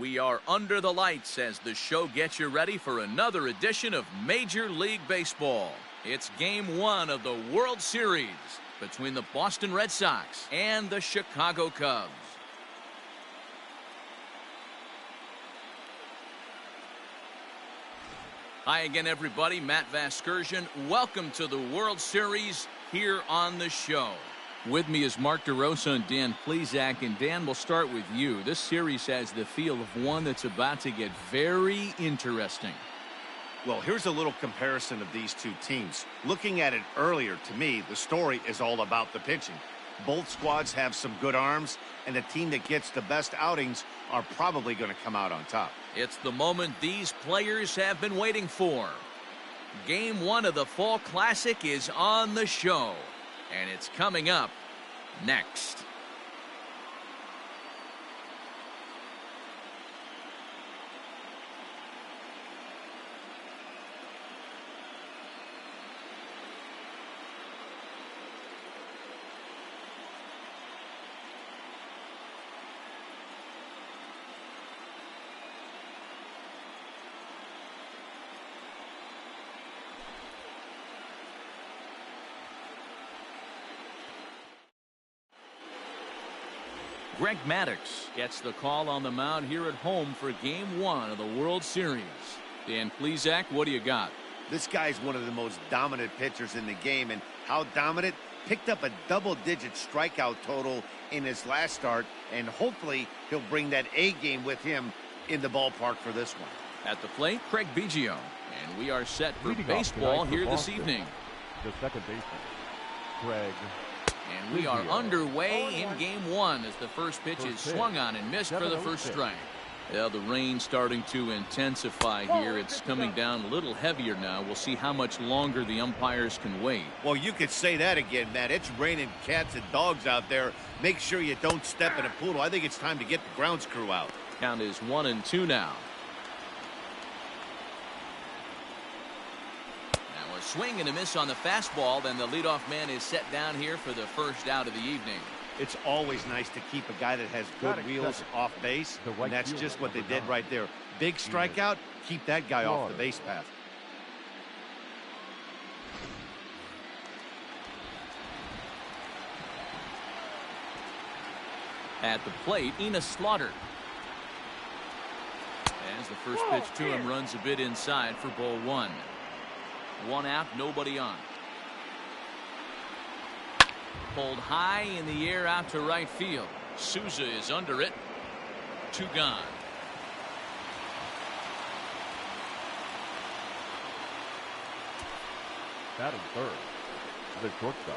We are under the lights as the show gets you ready for another edition of Major League Baseball. It's Game 1 of the World Series between the Boston Red Sox and the Chicago Cubs. Hi again, everybody. Matt Vasgersian. Welcome to the World Series here on the show. With me is Mark DeRosa and Dan Plesac. And Dan, we'll start with you. This series has the feel of one that's about to get very interesting. Well, here's a little comparison of these two teams. Looking at it earlier, to me, the story is all about the pitching. Both squads have some good arms, and the team that gets the best outings are probably going to come out on top. It's the moment these players have been waiting for. Game 1 of the Fall Classic is on the show, and it's coming up next. Greg Maddux gets the call on the mound here at home for Game 1 of the World Series. Dan Plesac, what do you got? This guy's one of the most dominant pitchers in the game, and how dominant? Picked up a double-digit strikeout total in his last start, and hopefully he'll bring that A game with him in the ballpark for this one. At the plate, Craig Biggio, and we are set for baseball here this evening. The second baseman, Craig. And we are underway in Game 1 as the first pitch is swung on and missed for the first strike. Yeah, the rain starting to intensify here. It's coming down a little heavier now. We'll see how much longer the umpires can wait. Well, you could say that again, Matt. It's raining cats and dogs out there. Make sure you don't step in a poodle. I think it's time to get the grounds crew out. Count is 1-2 now. Swing and a miss on the fastball. Then the leadoff man is set down here for the first out of the evening. It's always nice to keep a guy that has good wheels off base, and that's just what they did right there. Big strikeout, keep that guy off the base path. At the plate, Enos Slaughter. As the first pitch to him runs a bit inside for ball 1. One out, nobody on. Pulled high in the air out to right field. Souza is under it. 2 gone. Batting third, the shortstop,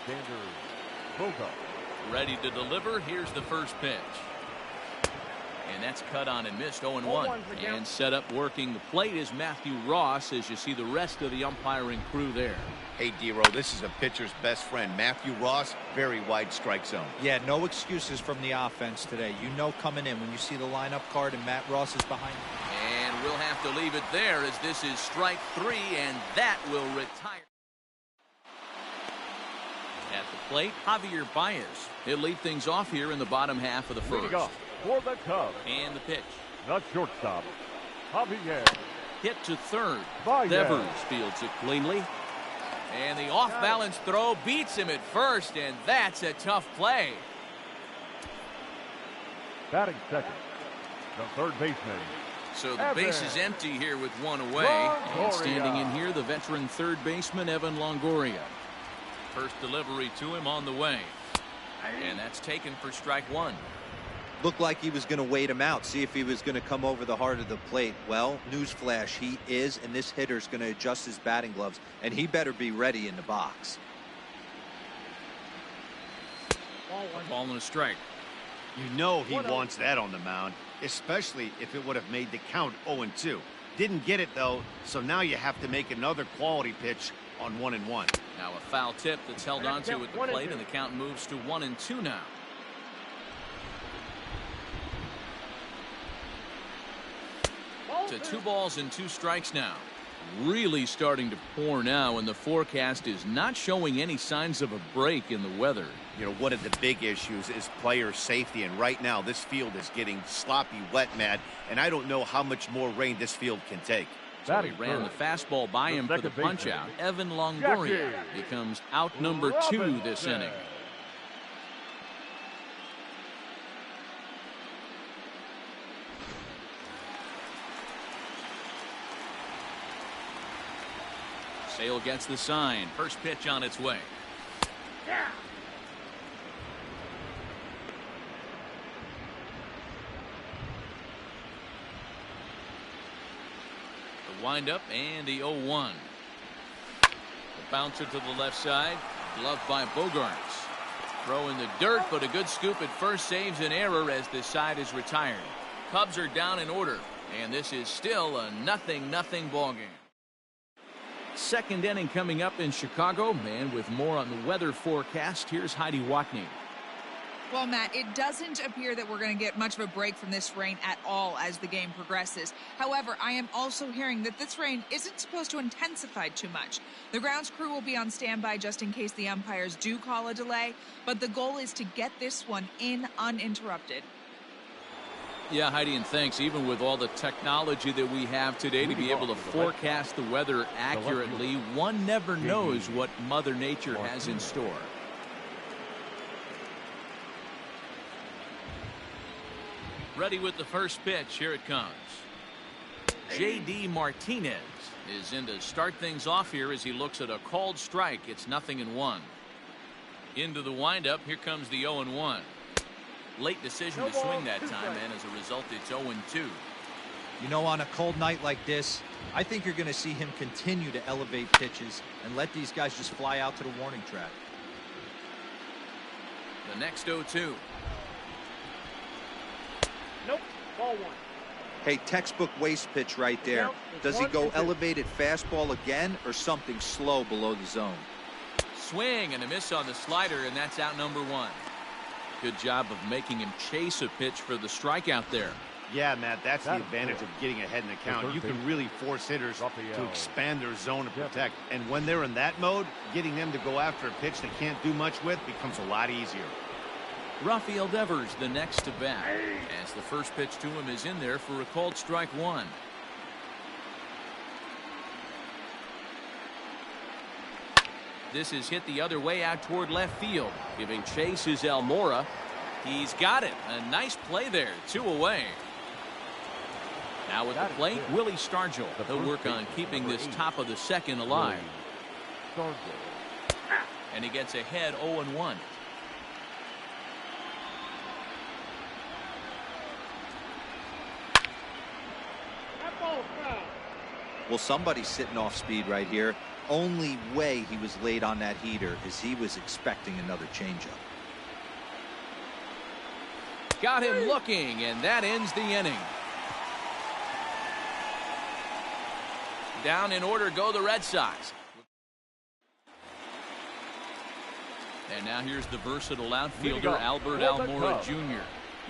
Xander Bogaerts. Ready to deliver. Here's the first pitch. And that's cut on and missed. 0-1. And set up working the plate is Matthew Ross as you see the rest of the umpiring crew there. Hey, D-Row, this is a pitcher's best friend. Matthew Ross, very wide strike zone. Yeah, no excuses from the offense today. You know coming in when you see the lineup card and Matt Ross is behind you. And we'll have to leave it there as this is strike 3, and that will retire. At the plate, Javier Baez. He'll lead things off here in the bottom half of the first. For the Cubs. And the pitch. The shortstop, Javier. Hit to third. Baez. Devers fields it cleanly. And the off-balance throw beats him at first, and that's a tough play. Batting second, the third baseman. So the base is empty here with 1 away. And standing in here, the veteran third baseman, Evan Longoria. First delivery to him on the way. And that's taken for strike 1. Looked like he was going to wait him out, see if he was going to come over the heart of the plate. Well, newsflash, he is, and this hitter's going to adjust his batting gloves, and he better be ready in the box. Ball and a strike. You know he wants that on the mound, especially if it would have made the count 0-2. Didn't get it, though, so now you have to make another quality pitch on 1-1. Now a foul tip that's held onto at the plate, and the count moves to 1-2 now. To 2 balls and 2 strikes now. really starting to pour now, and the forecast is not showing any signs of a break in the weather. You know, one of the big issues is player safety, and right now this field is getting sloppy wet, Matt, and I don't know how much more rain this field can take. So he ran the fastball by him for the punch out. Evan Longoria becomes out number 2 this inning. Sale gets the sign. First pitch on its way. The windup and the 0-1. The bouncer to the left side. Gloved by Bogaerts. Throw in the dirt, but a good scoop at first saves an error as this side is retired. Cubs are down in order, and this is still a 0-0 ballgame. Second inning coming up in Chicago, and with more on the weather forecast, here's Heidi Watney. Well, Matt, it doesn't appear that we're going to get much of a break from this rain at all as the game progresses. However, I am also hearing that this rain isn't supposed to intensify too much. The grounds crew will be on standby just in case the umpires do call a delay, but the goal is to get this one in uninterrupted. Yeah, Heidi, and thanks. Even with all the technology that we have today to be able to forecast the weather accurately, one never knows what Mother Nature has in store. Ready with the first pitch. Here it comes. J.D. Martinez is in to start things off here as he looks at a called strike. It's 0-1. Into the windup. Here comes the 0-1. Late decision to swing that time, and as a result, it's 0-2. You know, on a cold night like this, I think you're going to see him continue to elevate pitches and let these guys just fly out to the warning track. The next 0-2. Nope, ball 1. Hey, textbook waste pitch right there. Does he go elevated fastball again or something slow below the zone? Swing and a miss on the slider, and that's out number 1. Good job of making him chase a pitch for the strikeout there. Yeah, Matt, that's the advantage of getting ahead in the count. You can really force hitters to expand their zone and protect. And when they're in that mode, getting them to go after a pitch they can't do much with becomes a lot easier. Rafael Devers the next to bat, as the first pitch to him is in there for a called strike 1. This is hit the other way out toward left field. Giving chase is Almora. He's got it. A nice play there. 2 away. Now at the plate, Willie Stargell. He'll work on keeping this top of the second alive. And he gets ahead 0-1. Well, somebody's sitting off speed right here. Only way he was late on that heater is he was expecting another changeup. Got him looking, and that ends the inning. Down in order go the Red Sox. And now here's the versatile outfielder Albert Almora Jr.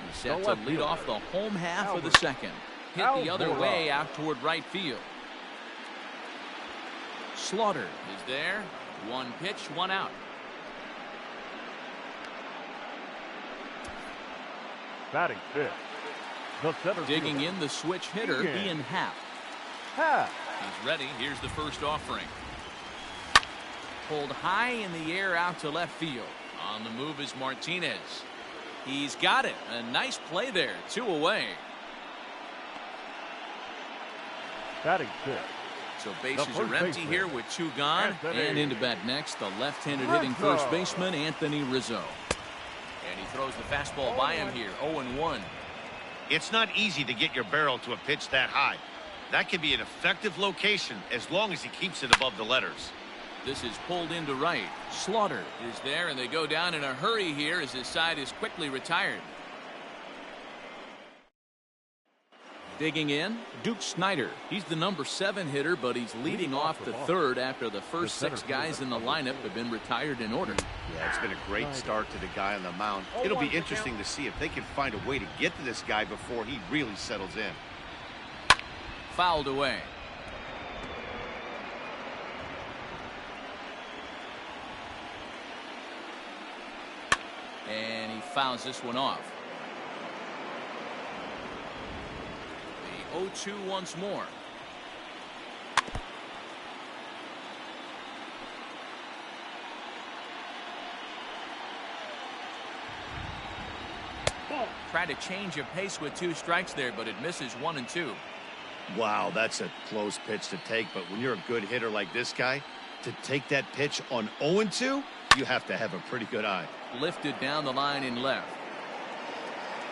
He's set to lead off the home half of the second. Hit the other way out toward right field. Slaughter is there. 1 pitch, 1 out. Batting fifth, the center Digging fielder. in the switch hitter, Ian Happ. He's ready. Here's the first offering. Pulled high in the air out to left field. On the move is Martinez. He's got it. A nice play there. 2 away. Batting fifth. So bases are empty here with 2 gone. And into bat next, the left-handed hitting first baseman, Anthony Rizzo. And he throws the fastball by him here, 0-1. It's not easy to get your barrel to a pitch that high. That can be an effective location as long as he keeps it above the letters. This is pulled into right. Slaughter is there, and they go down in a hurry here as his side is quickly retired. Digging in, Duke Snider. He's the number 7 hitter, but he's leading off the third after the first 6 guys in the lineup have been retired in order. Yeah, it's been a great start to the guy on the mound. It'll be interesting to see if they can find a way to get to this guy before he really settles in. Fouled away. And he fouls this one off. The 0-2 once more. Tried to change of pace with 2 strikes there, but it misses 1 and 2. Wow, that's a close pitch to take, but when you're a good hitter like this guy, to take that pitch on 0 and 2, you have to have a pretty good eye. Lifted down the line in left.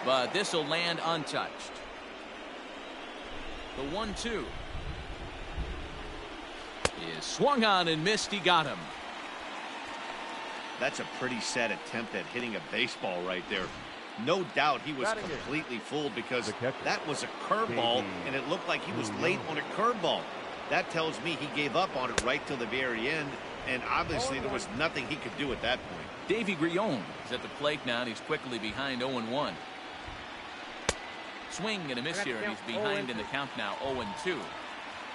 But this will land untouched. The 1-2 is swung on and missed. He got him. That's a pretty sad attempt at hitting a baseball right there. No doubt he was completely fooled because that was a curveball, and it looked like he was late on a curveball. That tells me he gave up on it right till the very end, and obviously there was nothing he could do at that point. Davy Grillon is at the plate now, and he's quickly behind 0-1. Swing and a miss here, and he's behind in the count now, 0-2.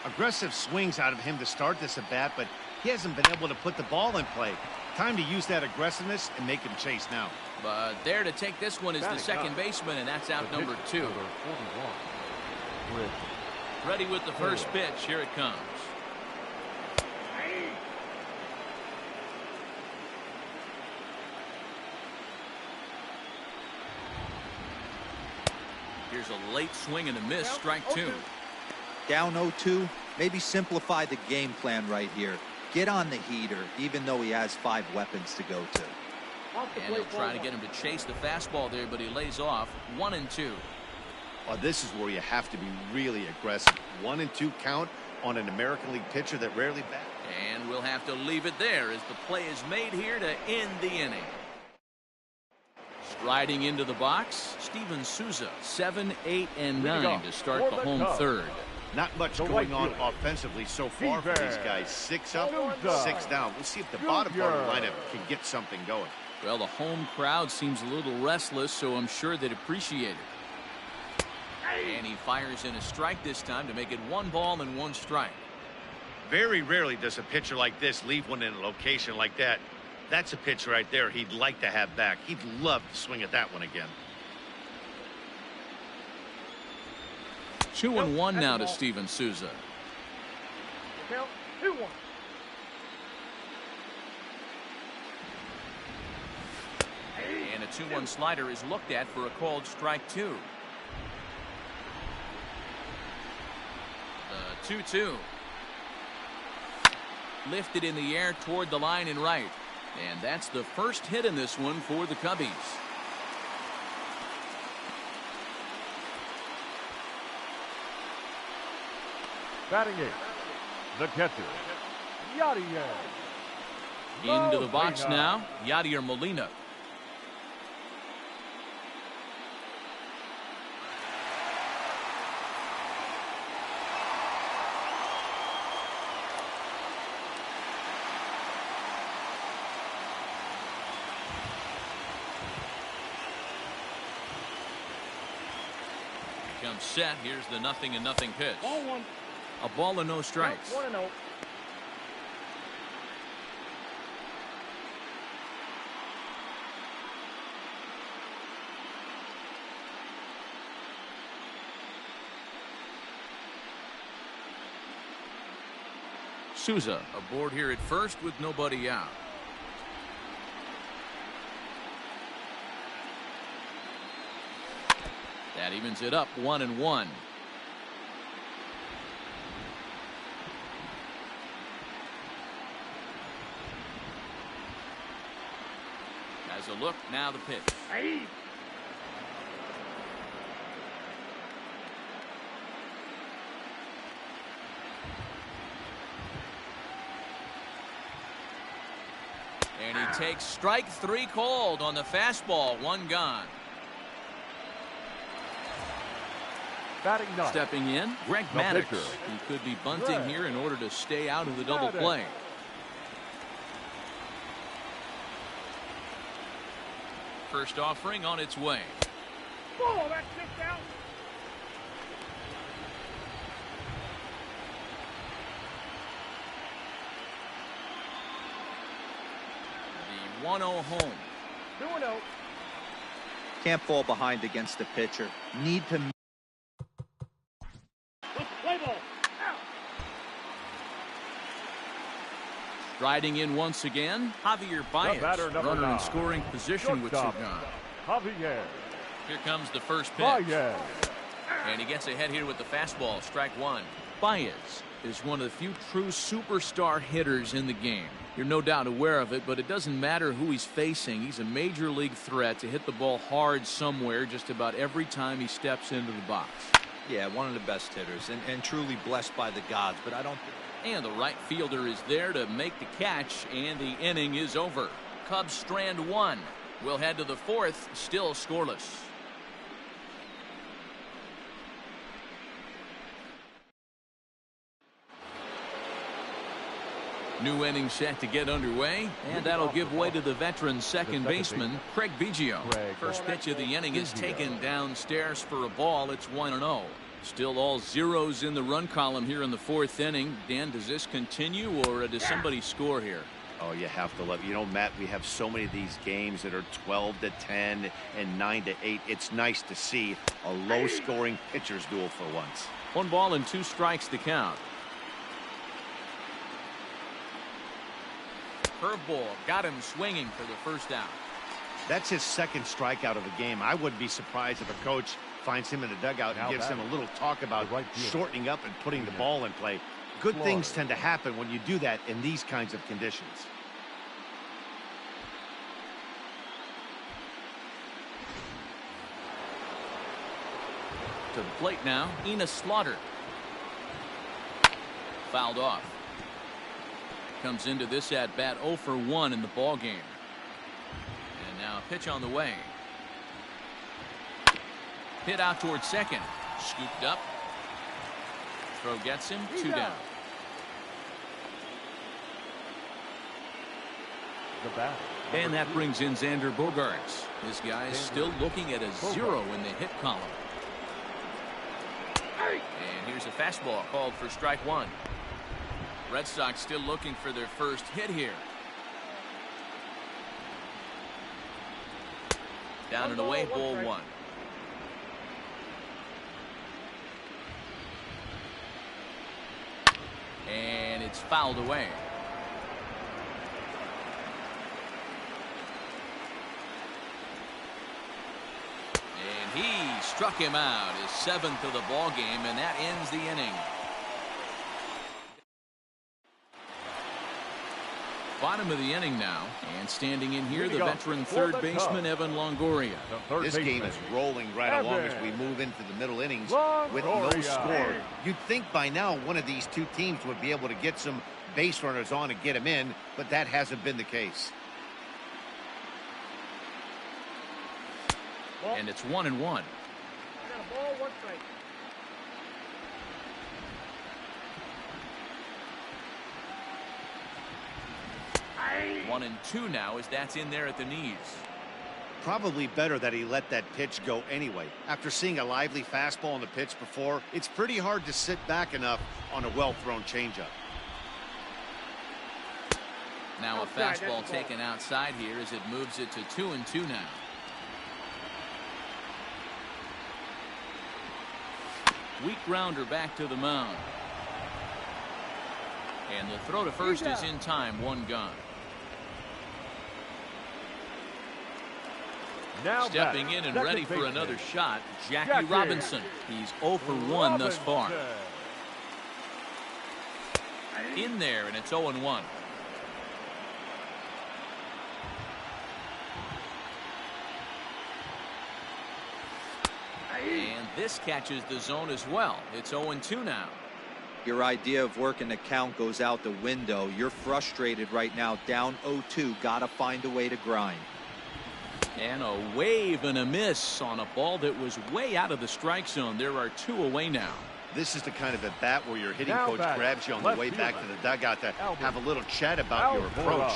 Aggressive swings out of him to start this at bat, but he hasn't been able to put the ball in play. Time to use that aggressiveness and make him chase now. But there to take this one is the second baseman, and that's out number 2. Ready with the first pitch. Here it comes. Here's a late swing and a miss. Strike 2. Down 0-2. Maybe simplify the game plan right here. Get on the heater, even though he has 5 weapons to go to. And he'll try to get him to chase the fastball there, but he lays off. 1 and 2. Oh, this is where you have to be really aggressive. 1 and 2 count on an American League pitcher that rarely bats. And we'll have to leave it there as the play is made here to end the inning. Striding into the box, Steven Souza, 7, 8, and 9 to start the home third. Not much going on offensively so far for these guys. 6 up, 6 down. We'll see if the bottom part of the lineup can get something going. Well, the home crowd seems a little restless, so I'm sure they'd appreciate it. And he fires in a strike this time to make it 1 ball and 1 strike. Very rarely does a pitcher like this leave one in a location like that. That's a pitch right there he'd like to have back. He'd love to swing at that one again. 2-1 now to Steven Souza. Count 2-1. And a 2-1 slider is looked at for a called strike 2. The 2-2. Lifted in the air toward the line and right. And that's the first hit in this one for the Cubbies. Batting 8, the catcher, Yadier. Into the box now, Yadier Molina. Comes set. Here's the 0-0 pitch. Ball 1. A ball and no strikes. 1-0. Souza aboard here at first with nobody out. That evens it up 1-1. Has a look, now the pitch. Hey. And he takes strike 3 called on the fastball. 1 gone. Batting 9. Stepping in, Greg The Maddux. pitcher. He could be bunting Greg here in order to stay out of the double Maddux. play. First offering on its way. Oh, that's just out. The 1-0 home. 2-0. Can't fall behind against the pitcher. Need to. Play ball. Out. Riding in once again, Javier Baez. batter, number Runner in 9. scoring position with 2 Shortstop. gone. Javier. Here comes the first pitch. Baez. And he gets ahead here with the fastball, strike 1. Baez is one of the few true superstar hitters in the game. You're no doubt aware of it, but it doesn't matter who he's facing. He's a major league threat to hit the ball hard somewhere just about every time he steps into the box. Yeah, one of the best hitters and truly blessed by the gods, but I don't. And the right fielder is there to make the catch, and the inning is over. Cubs strand 1. We'll head to the 4th, still scoreless. New inning set to get underway, and that'll give way to the veteran second baseman, Craig Biggio. First pitch of the inning is taken downstairs for a ball. It's 1-0. Still all zeros in the run column here in the 4th inning. Dan, does this continue, or does somebody score here? Oh, you have to love it. You know, Matt, we have so many of these games that are 12-10 and 9-8. It's nice to see a low-scoring pitcher's duel for once. 1 ball and 2 strikes to count. Curveball got him swinging for the first out. That's his second strikeout of the game. I wouldn't be surprised if a coach finds him in the dugout and gives him a little talk about shortening up and putting the ball in play. Good things tend to happen when you do that in these kinds of conditions. To the plate now, Enos Slaughter. Fouled off. Comes into this at bat 0 for 1 in the ball game. And now a pitch on the way. Hit out towards second. Scooped up. Throw gets him. 2 down. The bat. And that brings in Xander Bogaerts. This guy is still looking at a 0 in the hit column. And here's a fastball called for strike 1. Red Sox still looking for their first hit here. Down and away, ball 1. And it's fouled away. And he struck him out, his 7th of the ball game, and that ends the inning. Bottom of the inning now, and standing in here, the veteran third baseman Evan Longoria. This game is rolling right along as we move into the middle innings with no score. You'd think by now one of these two teams would be able to get some base runners on and get them in, but that hasn't been the case. And it's 1-1. I got a ball, 1 strike. 1-2 now, as that's in there at the knees. Probably better that he let that pitch go anyway. After seeing a lively fastball on the pitch before, it's pretty hard to sit back enough on a well-thrown changeup. Now a fastball taken outside here as it moves it to 2-2 now. Weak grounder back to the mound. And the throw to first is in time, 1 gone. Now stepping in and ready for another shot, Jackie Robinson. He's 0 for 1 thus far. In there, and it's 0-1. And this catches the zone as well. It's 0-2 now. Your idea of working the count goes out the window. You're frustrated right now, down 0-2. Gotta find a way to grind. And a wave and a miss on a ball that was way out of the strike zone. There are 2 away now. This is the kind of at bat where your hitting coach grabs you on the way back to the dugout to have a little chat about your approach.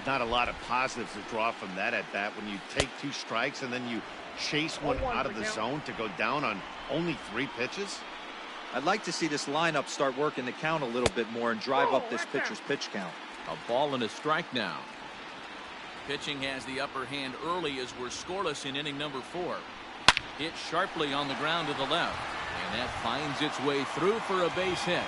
Not a lot of positives to draw from that at bat when you take 2 strikes and then you chase one out of the zone to go down on only 3 pitches. I'd like to see this lineup start working the count a little bit more and drive up this pitcher's pitch count. A ball and a strike now. Pitching has the upper hand early as we're scoreless in inning number 4. Hit sharply on the ground to the left. And that finds its way through for a base hit.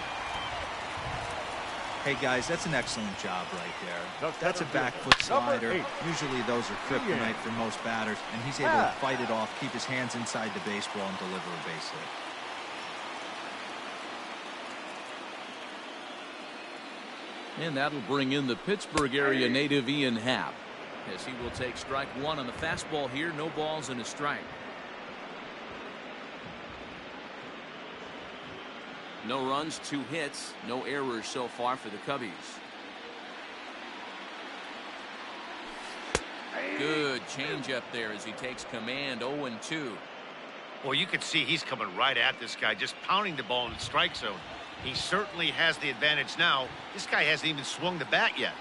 Hey, guys, that's an excellent job right there. That's a back Number foot slider. 8. Usually those are kryptonite for most batters, and he's able to fight it off, keep his hands inside the baseball, and deliver a base hit. And that'll bring in the Pittsburgh area native Ian Happ, as he will take strike 1 on the fastball here. No balls and a strike. No runs, 2 hits, no errors so far for the Cubbies. Good changeup there as he takes command. 0-2. Well, you can see he's coming right at this guy, just pounding the ball in the strike zone. He certainly has the advantage now. This guy hasn't even swung the bat yet.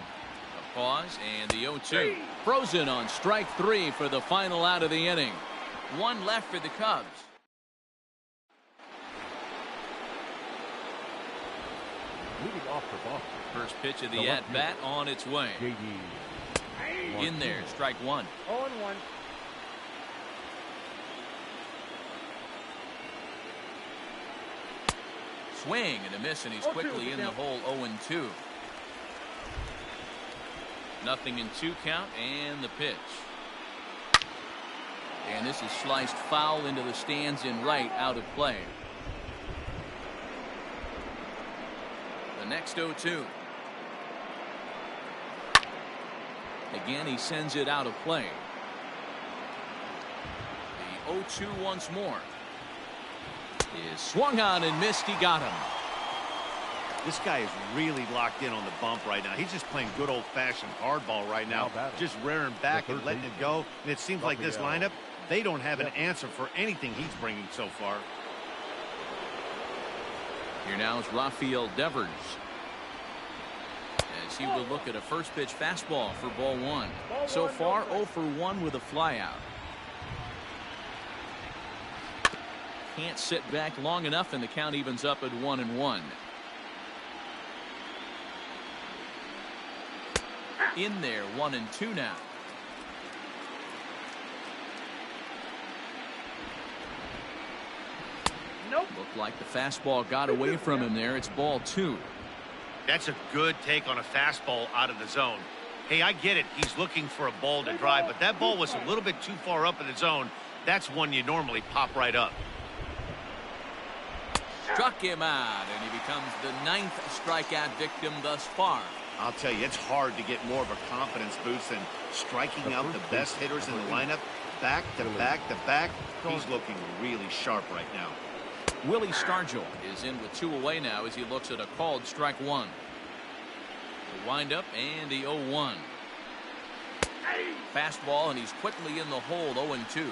A pause and the 0-2. Frozen on strike 3 for the final out of the inning. 1 left for the Cubs. Leading off for Boston. First pitch of the at-bat on its way. J.D. In there, strike 1. 0-1. Swing and a miss, and he's quickly in the hole. 0-2. Nothing in 2 count, and the pitch. And this is sliced foul into the stands in right, out of play. The next 0-2. Again, he sends it out of play. The 0-2 once more. Is swung on and missed. He got him. This guy is really locked in on the bump right now. He's just playing good old-fashioned hardball right now. Just rearing back and letting it go. And it seems like this lineup, they don't have an answer for anything he's bringing so far. Here now is Rafael Devers, as he will look at a first pitch fastball for ball 1. So far 0 for 1 with a flyout. Can't sit back long enough, and the count evens up at 1-1. In there, 1-2 now. Nope. Looked like the fastball got away from him there. It's ball 2. That's a good take on a fastball out of the zone. Hey, I get it. He's looking for a ball to drive, but that ball was a little bit too far up in the zone. That's one you normally pop right up. Struck him out, and he becomes the 9th strikeout victim thus far. I'll tell you, it's hard to get more of a confidence boost than striking out the best hitters in the lineup. Back to back to back. He's looking really sharp right now. Willie Stargell is in with 2 away now as he looks at a called strike 1. The windup and the 0-1. Fastball, and he's quickly in the hole. 0-2.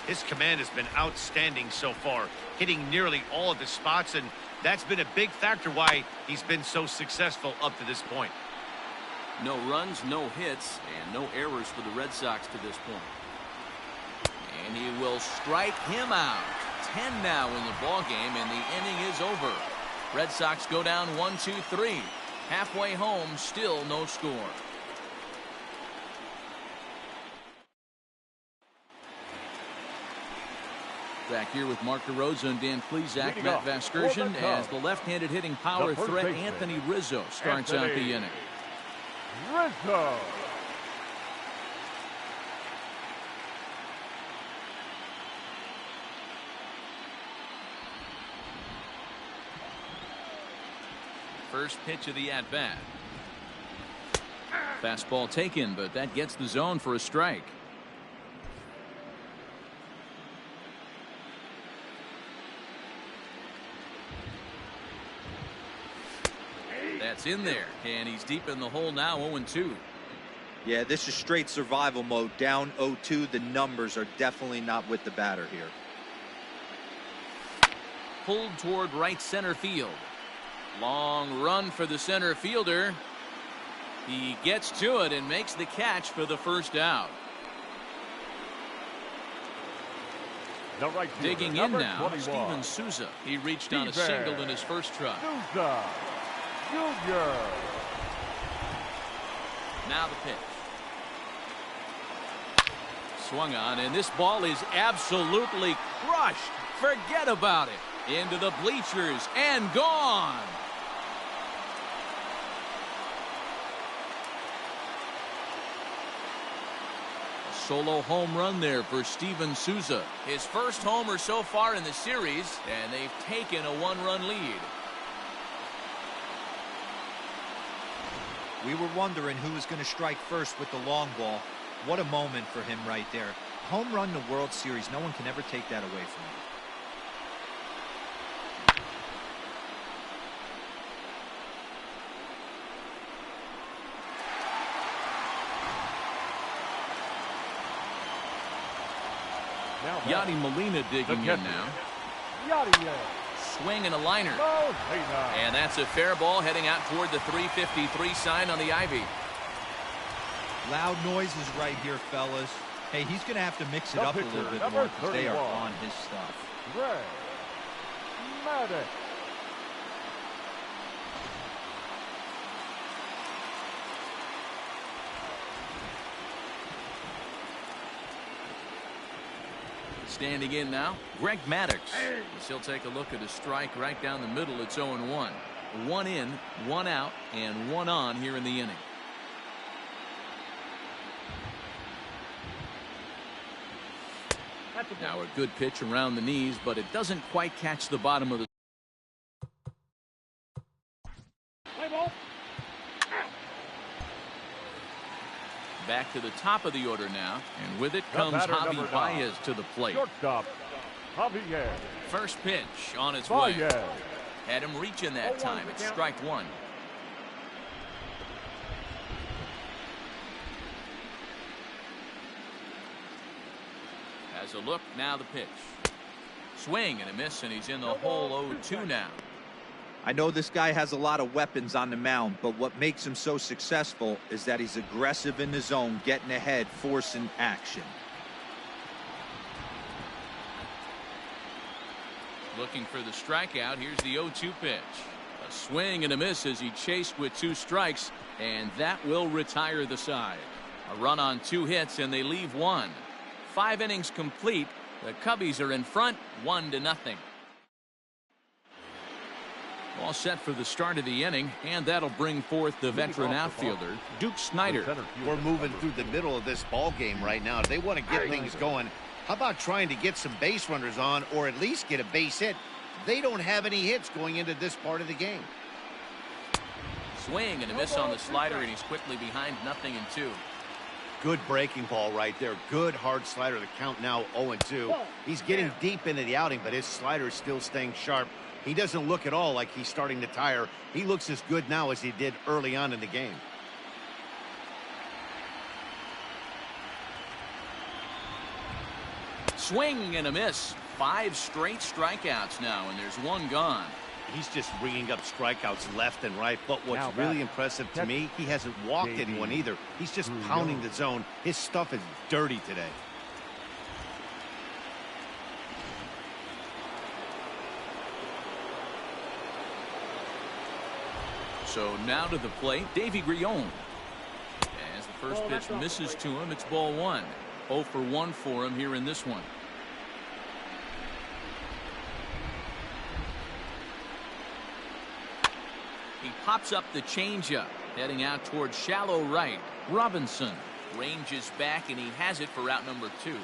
His command has been outstanding so far, hitting nearly all of his spots, and that's been a big factor why he's been so successful up to this point. No runs, no hits, and no errors for the Red Sox to this point. And he will strike him out. 10 now in the ball game, and the inning is over. Red Sox go down 1-2-3. Halfway home, still no score. Back here with Mark DeRosa and Dan Plesac, Matt Vasgersian, as the left-handed hitting power threat Anthony Rizzo starts out the inning. Rizzo. First pitch of the at-bat. Fastball taken, but that gets the zone for a strike. That's in there, and he's deep in the hole now. 0-2. Yeah, this is straight survival mode. Down 0-2. The numbers are definitely not with the batter here. Pulled toward right center field. Long run for the center fielder. He gets to it and makes the catch for the first out. The right fielder, Digging in number now, 21. Steven Souza. He reached on a single in his first try. Souza Jr. Now the pitch. Swung on, and this ball is absolutely crushed. Forget about it. Into the bleachers and gone. Solo home run there for Steven Souza. His first homer so far in the series, and they've taken a one-run lead. We were wondering who was going to strike first with the long ball. What a moment for him right there. Home run in the World Series. No one can ever take that away from him. Yadi Molina digging in now. Yadi. Swing and a liner. No, and that's a fair ball heading out toward the 353 sign on the Ivy. Loud noises right here, fellas. Hey, he's going to have to mix it up a little bit more because they are on his stuff. Ray Maddox. Standing in now, Greg Maddux. He'll take a look at a strike right down the middle. It's 0-1. One in, one out, and one on here in the inning. Now a good pitch around the knees, but it doesn't quite catch the bottom of the. Back to the top of the order now, and with it comes Javi Baez to the plate. Shortstop, Javier. First pitch on its way. Had him reaching that time. It's strike one. Has a look, now the pitch. Swing and a miss, and he's in the hole 0-2 now. I know this guy has a lot of weapons on the mound, but what makes him so successful is that he's aggressive in the zone, getting ahead, forcing action. Looking for the strikeout. Here's the 0-2 pitch. A swing and a miss as he chased with two strikes, and that will retire the side. A run on 2 hits, and they leave 1. 5 innings complete. The Cubbies are in front, 1-0. All set for the start of the inning, and that'll bring forth the veteran outfielder, Duke Snider. We're moving through the middle of this ball game right now. If they want to get things going, how about trying to get some base runners on, or at least get a base hit? They don't have any hits going into this part of the game. Swing and a miss on the slider, and he's quickly behind 0-2. Good breaking ball right there. Good hard slider. The count now 0-2. He's getting deep into the outing, but his slider is still staying sharp. He doesn't look at all like he's starting to tire. He looks as good now as he did early on in the game. Swing and a miss. 5 straight strikeouts now, and there's 1 gone. He's just ringing up strikeouts left and right. But what's really impressive to me, he hasn't walked anyone either. He's just pounding the zone. His stuff is dirty today. So now to the plate, Davy Grion. As the first pitch misses to him, it's ball 1. 0 for 1 for him here in this one. He pops up the changeup, heading out towards shallow right. Robinson ranges back, and he has it for out number 2.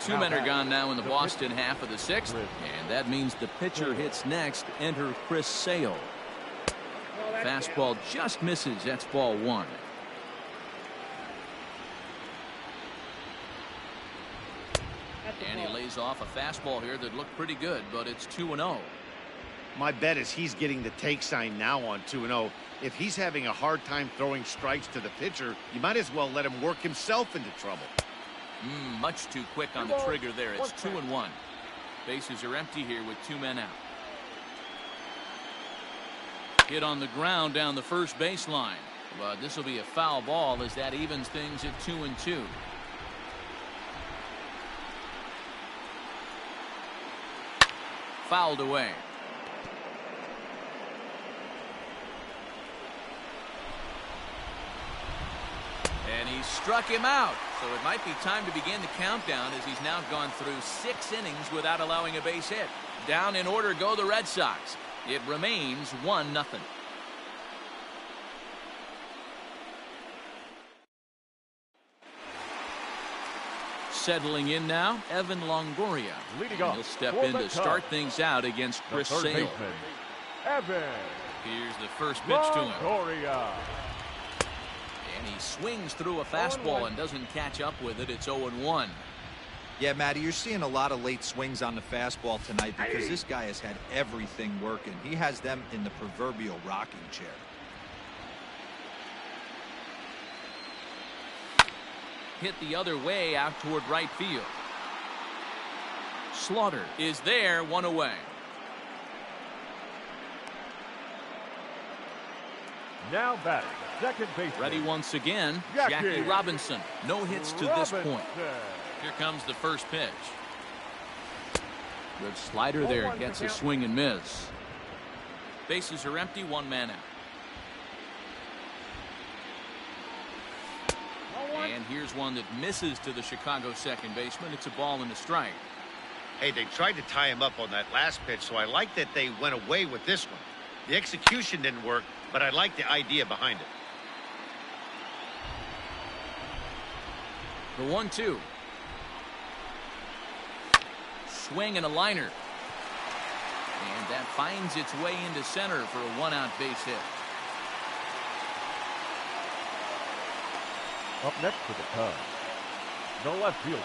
2 men are gone now in the Boston half of the 6th, and that means the pitcher hits next. Enter Chris Sale. Fastball just misses. That's ball 1. And he lays off a fastball here that looked pretty good, but it's 2-0. My bet is he's getting the take sign now on 2-0. If he's having a hard time throwing strikes to the pitcher, you might as well let him work himself into trouble. Much too quick on the trigger there. It's 2-1. Bases are empty here with 2 men out. Hit on the ground down the first baseline. But this will be a foul ball as that evens things at 2-2. Fouled away. And he struck him out. So it might be time to begin the countdown as he's now gone through 6 innings without allowing a base hit. Down in order go the Red Sox. It remains 1-0. Settling in now, Evan Longoria. Leading And off he'll step for in the to start Cubs, things out against the Chris third Sale. baseman, Evan Here's the first pitch to him. Longoria. And he swings through a fastball and doesn't catch up with it. It's 0-1. Yeah, Matty, you're seeing a lot of late swings on the fastball tonight because this guy has had everything working. He has them in the proverbial rocking chair. Hit the other way out toward right field. Slaughter is there, 1 away. Now batting, second baseman. Ready once again, Jackie Jackie Robinson. No hits to this point. Robinson. Here comes the first pitch. Good slider there, gets a swing and miss. Bases are empty, 1 man out. And here's one that misses to the Chicago second baseman. It's a ball and a strike. Hey, they tried to tie him up on that last pitch, so I like that they went away with this one. The execution didn't work, but I like the idea behind it. The 1-2. Swing and a liner. And that finds its way into center for a 1-out base hit. Up next for the Cubs, the left fielder,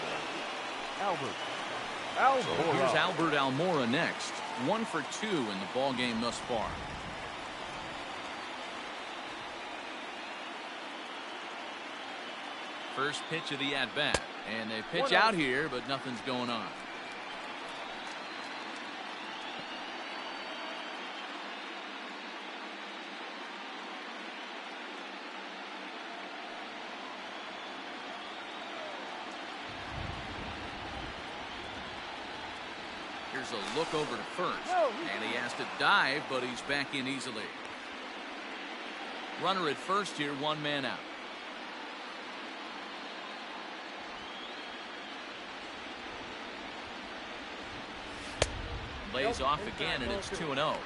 Albert Almora. Here's Albert Almora next. 1 for 2 in the ball game thus far. First pitch of the at-bat. And they pitch out here, but nothing's going on. Here's a look over to first. And he has to dive, but he's back in easily. Runner at first here, 1 man out. Lays off again, and it's 2-0.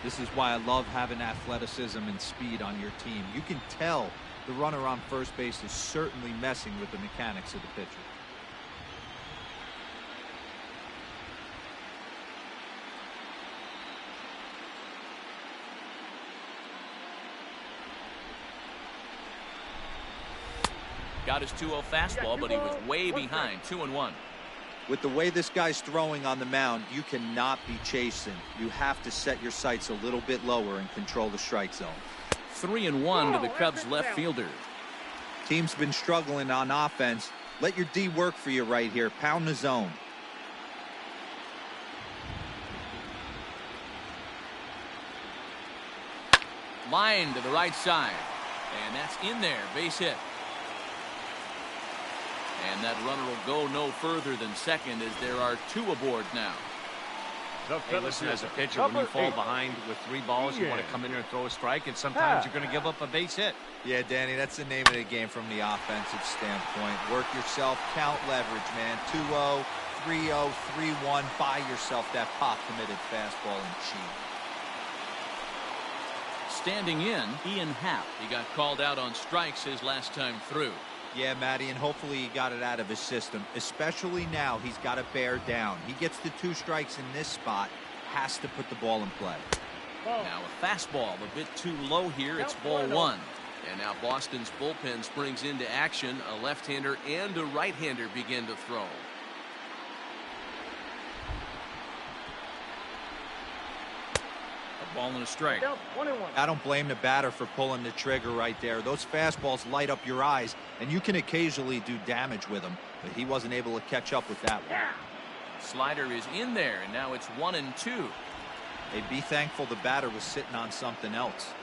This is why I love having athleticism and speed on your team. You can tell the runner on first base is certainly messing with the mechanics of the pitcher. Got his 2-0 fastball, but he was way behind. 2-1. With the way this guy's throwing on the mound, you cannot be chasing. You have to set your sights a little bit lower and control the strike zone. 3-1 to the Cubs left fielder. Team's been struggling on offense. Let your D work for you right here. Pound the zone. Line to the right side. And that's in there. Base hit. And that runner will go no further than second as there are 2 aboard now. Hey, listen, as a pitcher, when you fall behind with 3 balls, you want to come in there and throw a strike, and sometimes you're going to give up a base hit. Yeah, Danny, that's the name of the game from the offensive standpoint. Work yourself, count leverage, man. 2-0, 3-0, 3-1. Buy yourself that pop-committed fastball and cheat. Standing in, Ian Happ. He got called out on strikes his last time through. Yeah, Matty, and hopefully he got it out of his system. Especially now, he's got to bear down. He gets the 2 strikes in this spot, has to put the ball in play. Now a fastball a bit too low here. It's ball 1. And now Boston's bullpen springs into action. A left-hander and a right-hander begin to throw. A ball and a strike. I don't blame the batter for pulling the trigger right there. Those fastballs light up your eyes, and you can occasionally do damage with them, but he wasn't able to catch up with that one. Slider is in there, and now it's 1-2. Hey, be thankful the batter was sitting on something else,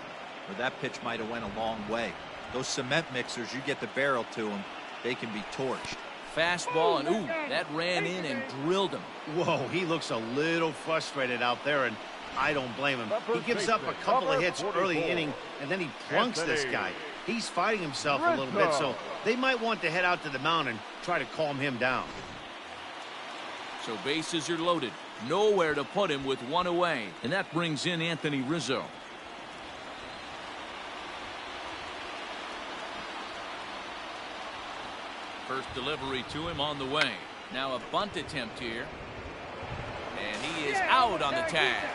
or that pitch might have went a long way. Those cement mixers, you get the barrel to them, they can be torched. Fastball, and ooh, that ran in and drilled him. Whoa, he looks a little frustrated out there, and I don't blame him. He gives up a couple of hits early inning, and then he plunks this guy. He's fighting himself a little bit, so they might want to head out to the mound and try to calm him down. So bases are loaded. Nowhere to put him with one away. And that brings in Anthony Rizzo. First delivery to him on the way. Now a bunt attempt here. And he is out on the tag.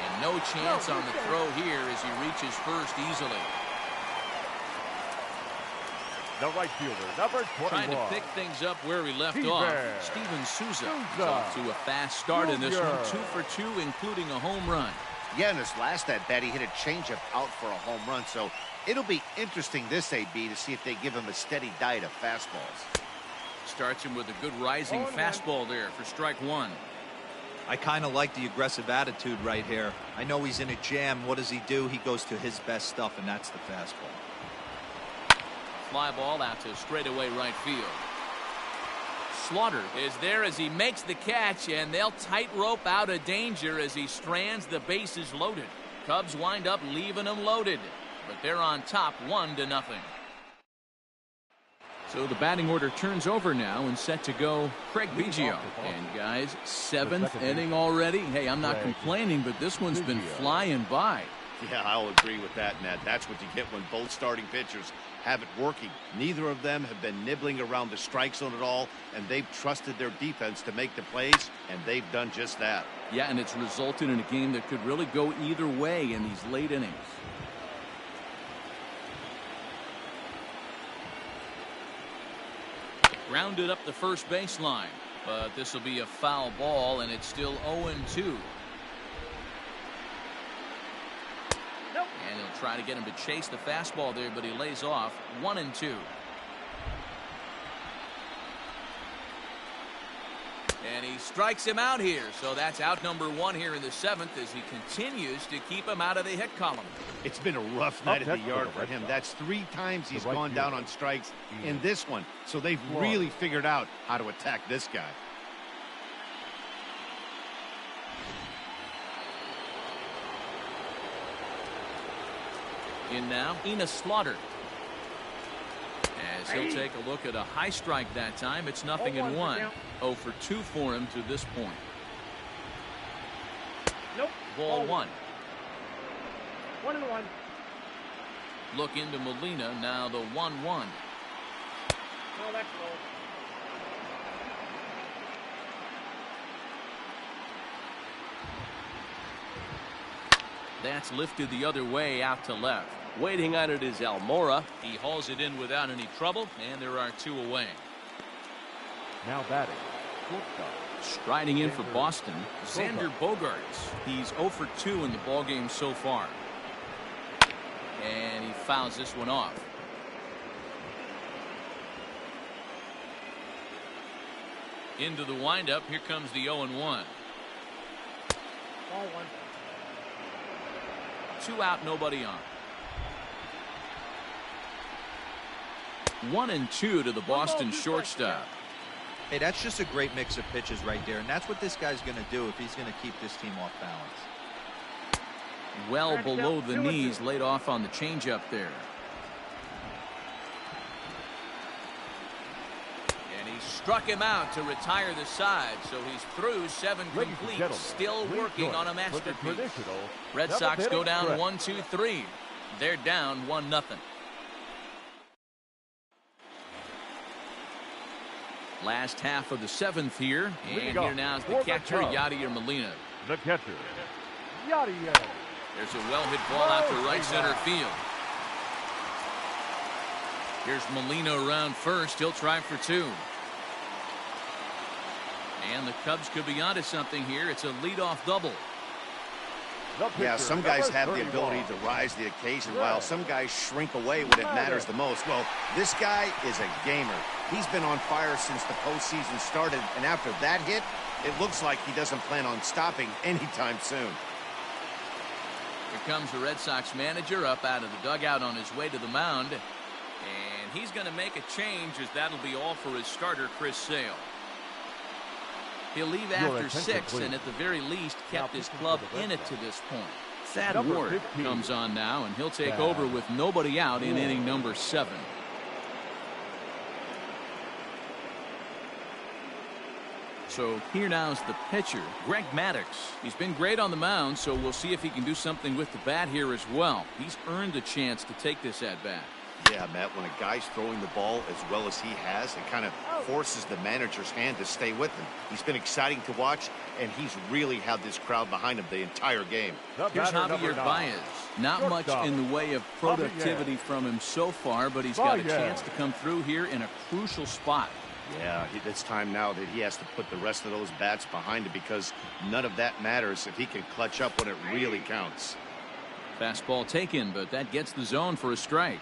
And no chance on the throw here as he reaches first easily. The right fielder, number 21. Trying to pick things up where he left off. Steven Souza is off to a fast start in this one. 2 for 2, including a home run. Yeah, in his last at bat, he hit a changeup out for a home run. So it'll be interesting this AB to see if they give him a steady diet of fastballs. Starts him with a good rising fastball there for strike one. I kind of like the aggressive attitude right here. I know he's in a jam. What does he do? He goes to his best stuff, and that's the fastball. Fly ball out to straightaway right field. Slaughter is there as he makes the catch, and they'll tightrope out of danger as he strands the bases loaded. Cubs wind up leaving them loaded, but they're on top 1-0. So the batting order turns over now and set to go Craig Biggio. And guys, 7th inning already. Hey, I'm not complaining, but this one's been flying by. Yeah, I'll agree with that, Ned. That's what you get when both starting pitchers have it working. Neither of them have been nibbling around the strike zone at all, and they've trusted their defense to make the plays, and they've done just that. Yeah, and it's resulted in a game that could really go either way in these late innings. Grounded up the first baseline, but this will be a foul ball, and it's still 0-2. And he'll try to get him to chase the fastball there, but he lays off. 1-2. And he strikes him out here. So that's out number 1 here in the 7th as he continues to keep him out of the hit column. It's been a rough night at the yard for him. That's 3 times he's gone down on strikes in this one. So they've really figured out how to attack this guy. In now, Enos Slaughter. As he'll take a look at a high strike that time. It's 0-1. 0 for 2 for him to this point. Nope. Ball 1. 1-1. Look into Molina. Now the 1-1. No, that's low. That's lifted the other way out to left. Waiting on it is Almora. He hauls it in without any trouble, and there are 2 away. Now batting, shortstop. Striding in for Boston, Xander Bogaerts. He's 0 for 2 in the ballgame so far. And he fouls this one off. Into the windup. Here comes the 0-1. Ball 1. 2 out, nobody on. 1-2 to the Boston shortstop. Hey, that's just a great mix of pitches right there, and that's what this guy's going to do if he's going to keep this team off balance. Well below the knees, laid off on the changeup there. And he struck him out to retire the side, so he's through 7 complete, still working on a masterpiece. Red Sox go down 1-2-3. They're down 1-0. Last half of the 7th here, and here now is the catcher, Yadier Molina. The catcher, Yadier. There's a well-hit ball out to right center field. Here's Molina around first. He'll try for 2. And the Cubs could be onto something here. It's a leadoff double. Yeah, some guys have the ability to rise to the occasion while some guys shrink away when it matters the most. Well, this guy is a gamer. He's been on fire since the postseason started, and after that hit, it looks like he doesn't plan on stopping anytime soon. Here comes the Red Sox manager up out of the dugout on his way to the mound. And he's going to make a change as that'll be all for his starter, Chris Sale. He'll leave after 6 and at the very least kept his club in it to this point. Thad Number Ward 15. comes on now, and he'll take Thad over with nobody out in Ward. inning number 7. So here now's the pitcher, Greg Maddux. He's been great on the mound, so we'll see if he can do something with the bat here as well. He's earned a chance to take this at bat. Yeah, Matt, when a guy's throwing the ball as well as he has, it kind of forces the manager's hand to stay with him. He's been exciting to watch, and he's really had this crowd behind him the entire game. The Here's batter, Javier number 9. Baez. Not much Shortstop. in the way of productivity from him so far, but he's got a chance to come through here in a crucial spot. Yeah, it's time now that he has to put the rest of those bats behind him, because none of that matters if he can clutch up when it really counts. Fastball taken, but that gets the zone for a strike.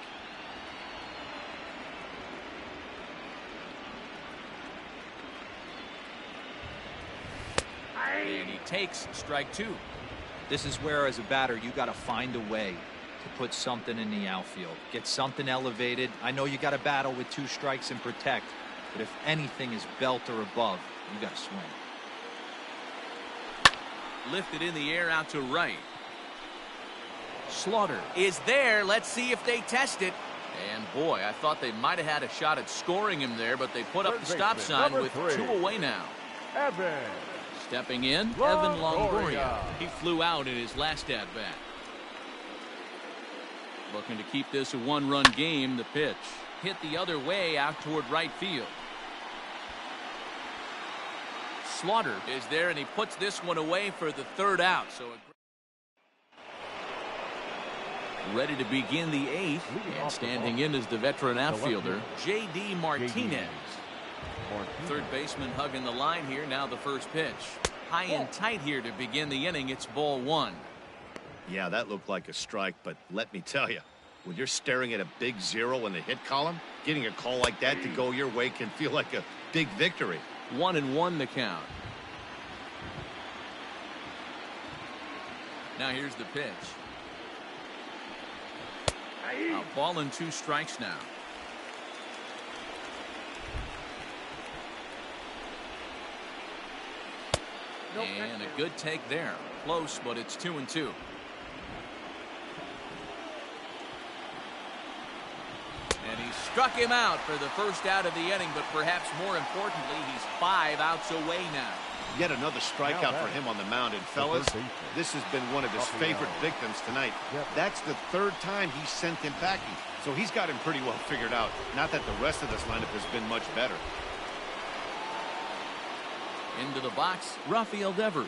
And he takes strike 2. This is where, as a batter, you got to find a way to put something in the outfield. Get something elevated. I know you got to battle with 2 strikes and protect, but if anything is belt or above, you got to swing. Lifted in the air out to right. Slaughter is there. Let's see if they test it. And boy, I thought they might have had a shot at scoring him there, but they put up the stop sign with 2 away now. Evan. Stepping in, Evan Longoria. Longoria. He flew out in his last at-bat. Looking to keep this a 1-run game. The pitch hit the other way out toward right field. Slaughter is there, and he puts this one away for the 3rd out. So ready to begin the 8th, and standing in is the veteran outfielder, J.D. Martinez. Third baseman hugging the line here. Now the first pitch. High and tight here to begin the inning. It's ball 1. Yeah, that looked like a strike, but let me tell you, when you're staring at a big 0 in the hit column, getting a call like that to go your way can feel like a big victory. 1-1 the count. Now here's the pitch. A ball and 2 strikes now. And a good take there. Close, but it's 2-2. And he struck him out for the first out of the inning, but perhaps more importantly, he's 5 outs away now. Yet another strikeout for him on the mound. And fellas, this has been one of his favorite victims tonight. That's the 3rd time he sent him packing. So he's got him pretty well figured out. Not that the rest of this lineup has been much better. Into the box, Rafael Devers.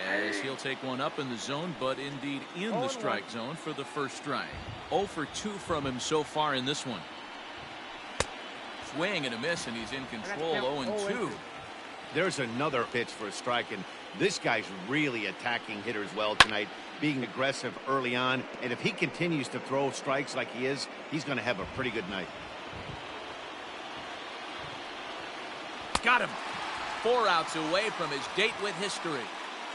As he'll take one up in the zone, but indeed in the strike zone for the first strike. 0 for 2 from him so far in this one. Swing and a miss, and he's in control. 0-2. There's another pitch for a strike, and this guy's really attacking hitters well tonight, being aggressive early on. And if he continues to throw strikes like he is, he's going to have a pretty good night. Got him. 4 outs away from his date with history.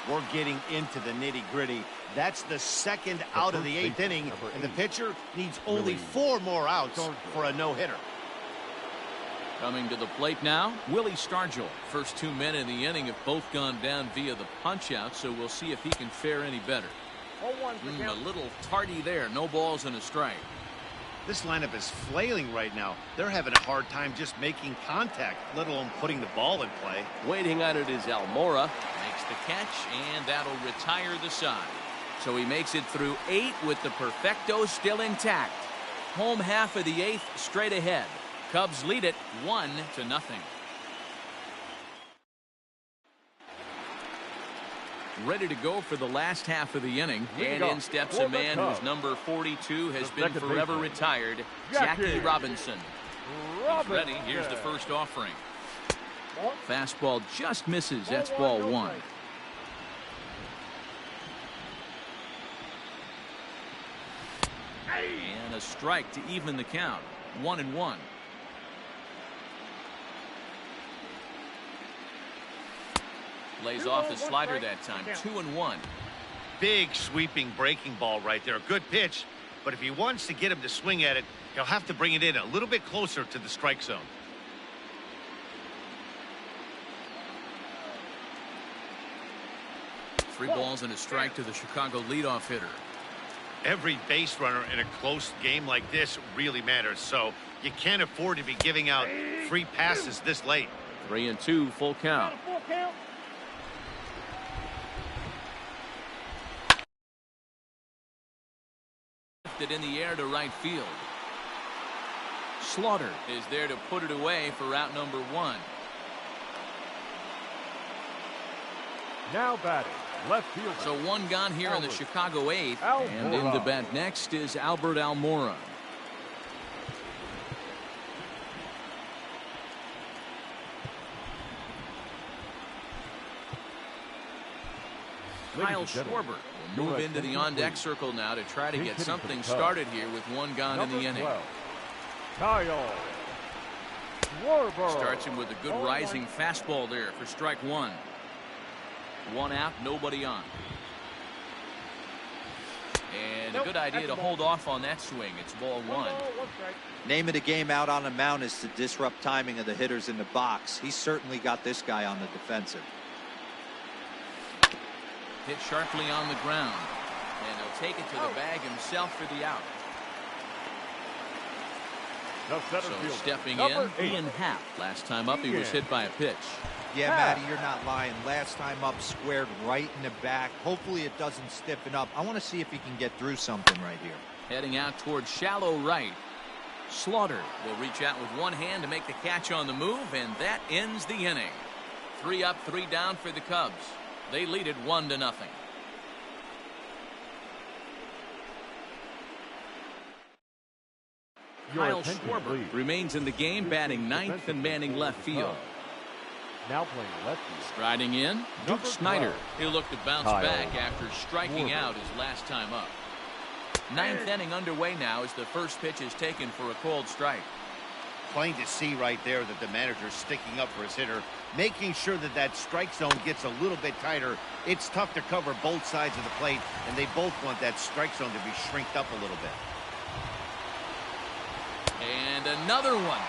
We're getting into the nitty-gritty. That's the 2nd out of the 8th inning, and the pitcher needs only 4 more outs for a no-hitter. Coming to the plate now, Willie Stargell. First 2 men in the inning have both gone down via the punch-out, so we'll see if he can fare any better. A little tardy there. No balls and a strike. This lineup is flailing right now. They're having a hard time just making contact, let alone putting the ball in play. Waiting on it is Almora. Makes the catch, and that'll retire the side. So he makes it through 8 with the perfecto still intact. Home half of the 8th straight ahead. Cubs lead it 1-0. Ready to go for the last half of the inning, and in steps a man whose number 42 has been forever retired, Jackie Robinson. He's ready. Here's the first offering. Fastball just misses. That's ball 1. And a strike to even the count. 1-1. Lays off the slider that time. 2-1. Big sweeping breaking ball right there. Good pitch, but if he wants to get him to swing at it, he'll have to bring it in a little bit closer to the strike zone. 3 balls and a strike to the Chicago leadoff hitter. Every base runner in a close game like this really matters, so you can't afford to be giving out free passes this late. 3-2, full count. Full count. Lifted in the air to right field. Slaughter is there to put it away for out number 1. Now batting, left fielder. So 1 gone here in the Albert Chicago 8th. Almora. And in the bat next is Albert Almora. Ladies Kyle and gentlemen, Schwarber will move into the on-deck circle now to try to get something started here with 1 gone in the inning. 12, Kyle Schwarber. Starts him with a good rising fastball there for strike 1. 1 out, nobody on. And a good idea to hold off on that swing. It's ball 1. One strike. Name of the game out on the mound is to disrupt timing of the hitters in the box. He's certainly got this guy on the defensive. Hit sharply on the ground. And he'll take it to the bag himself for the out. The center So fielder, stepping number in, 8. Ian Happ. Last time up, he was hit by a pitch. Yeah, Matty, you're not lying. Last time up, squared right in the back. Hopefully it doesn't stiffen up. I want to see if he can get through something right here. Heading out towards shallow right. Slaughter will reach out with 1 hand to make the catch on the move, and that ends the inning. 3 up, 3 down for the Cubs. They lead it 1-0. Your Kyle attention, Schwarber please. remains in the game, batting 9th and manning left field. Now playing left field. Striding in, Duke Number Snyder. 12, He'll look to bounce Kyle back after striking Schwarber. out his last time up. 9th inning underway now as the first pitch is taken for a called strike. Plain to see right there that the manager's sticking up for his hitter, making sure that that strike zone gets a little bit tighter. It's tough to cover both sides of the plate, and they both want that strike zone to be shrinked up a little bit. And another one.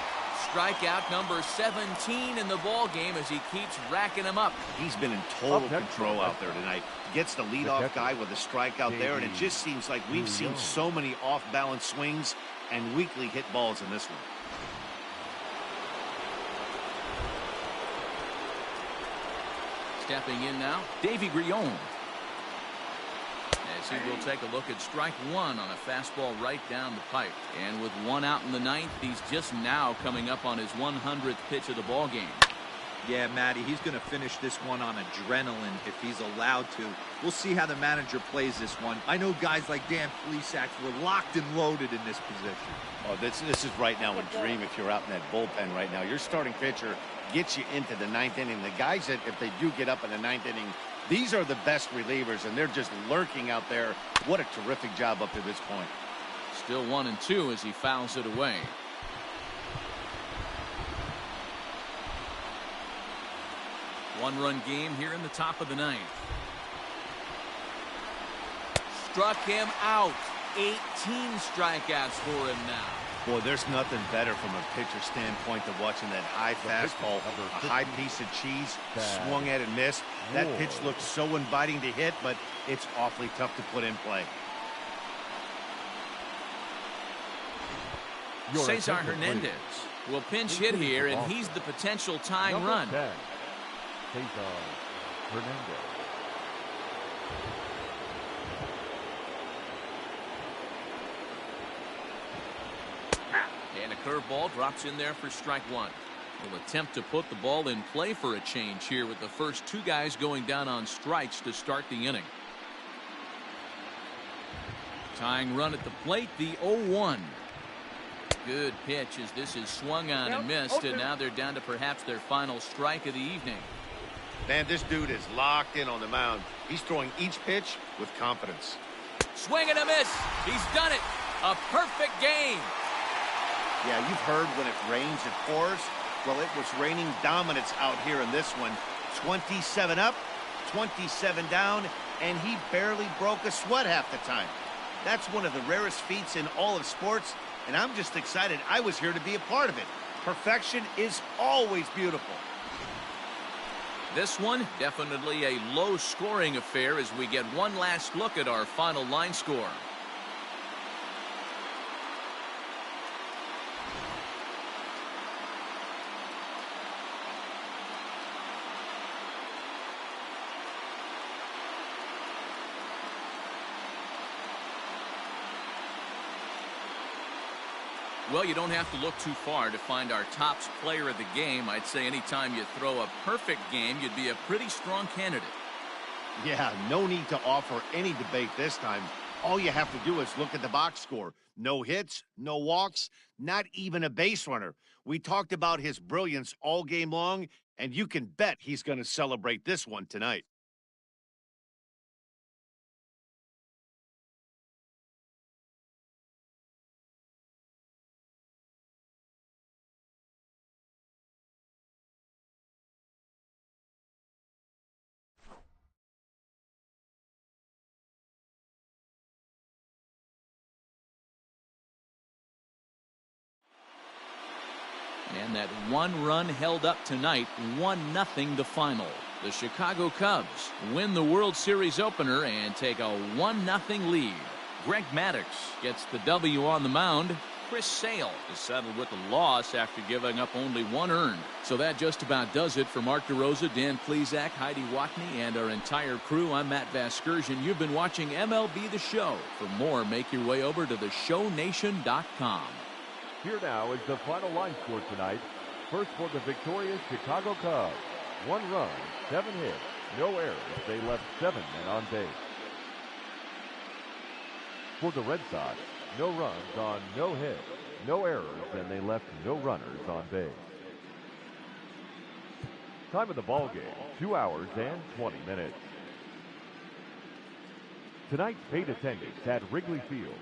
Strikeout number 17 in the ball game as he keeps racking them up. He's been in total Up next, control right out there tonight. Gets the leadoff guy with a strikeout there, and it just seems like we've seen so many off-balance swings and weakly hit balls in this one. Stepping in now, Davy Grion. As he will take a look at strike 1 on a fastball right down the pipe. And with 1 out in the 9th, he's just now coming up on his 100th pitch of the ball game. Yeah, Matty, he's going to finish this one on adrenaline if he's allowed to. We'll see how the manager plays this one. I know guys like Dan Plesac were locked and loaded in this position. Oh, this is right now a dream if you're out in that bullpen right now. Your starting pitcher gets you into the 9th inning. The guys that, if they do get up in the 9th inning, these are the best relievers, and they're just lurking out there. What a terrific job up to this point. Still 1-2 as he fouls it away. One-run game here in the top of the 9th. Struck him out. 18 strikeouts for him now. Boy, there's nothing better from a pitcher standpoint than watching that high fastball, a high piece of cheese, swung at and missed. That pitch looks so inviting to hit, but it's awfully tough to put in play. Cesar Hernandez will pinch hit here, and he's the potential tying Number run. 10, Cesar Hernandez. And a curveball drops in there for strike 1. Will attempt to put the ball in play for a change here with the first 2 guys going down on strikes to start the inning. Tying run at the plate, the 0-1. Good pitch as this is swung on and missed, and now they're down to perhaps their final strike of the evening. Man, this dude is locked in on the mound. He's throwing each pitch with confidence. Swing and a miss. He's done it. A perfect game. Yeah, you've heard when it rains, it pours. Well, it was raining dominance out here in this one. 27 up, 27 down, and he barely broke a sweat half the time. That's one of the rarest feats in all of sports, and I'm just excited I was here to be a part of it. Perfection is always beautiful. This one, definitely a low-scoring affair as we get one last look at our final line score. Well, you don't have to look too far to find our tops player of the game. I'd say anytime you throw a perfect game, you'd be a pretty strong candidate. Yeah, no need to offer any debate this time. All you have to do is look at the box score. No hits, no walks, not even a base runner. We talked about his brilliance all game long, and you can bet he's going to celebrate this one tonight. And that one run held up tonight, 1-0 the final. The Chicago Cubs win the World Series opener and take a 1-0 lead. Greg Maddux gets the W on the mound. Chris Sale is settled with the loss after giving up only one earned. So that just about does it for Mark DeRosa, Dan Plesac, Heidi Watney, and our entire crew. I'm Matt Vasgersian. You've been watching MLB The Show. For more, make your way over to theshownation.com. Here now is the final line score tonight. First for the victorious Chicago Cubs. 1 run, 7 hits, no errors. They left 7 men on base. For the Red Sox, no runs on no hits, no errors, and they left no runners on base. Time of the ball game, 2 hours and 20 minutes. Tonight's paid attendance at Wrigley Field,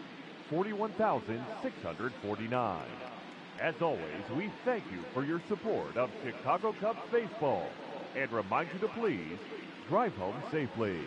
41,649. As always, we thank you for your support of Chicago Cubs baseball and remind you to please drive home safely.